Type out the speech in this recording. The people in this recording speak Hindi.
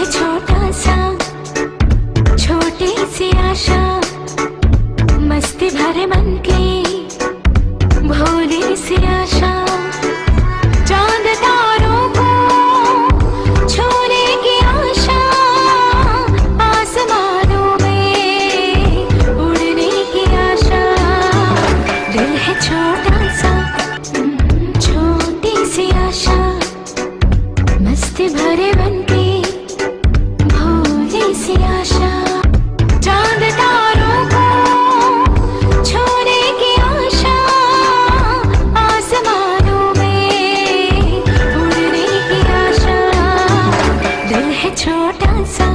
है छोटा सा, छोटी सी आशा, मस्ती भरे मन की भोली सी आशा। चांद तारों को छूने की आशा, आसमानों में उड़ने की आशा। दिल है छोटा सा, छोटी सी आशा, मस्ती भरे मन की भोली सी आशा। चांद तारों को छूने की आशा, आसमानों में उड़ने की आशा। दिल है छोटा सा,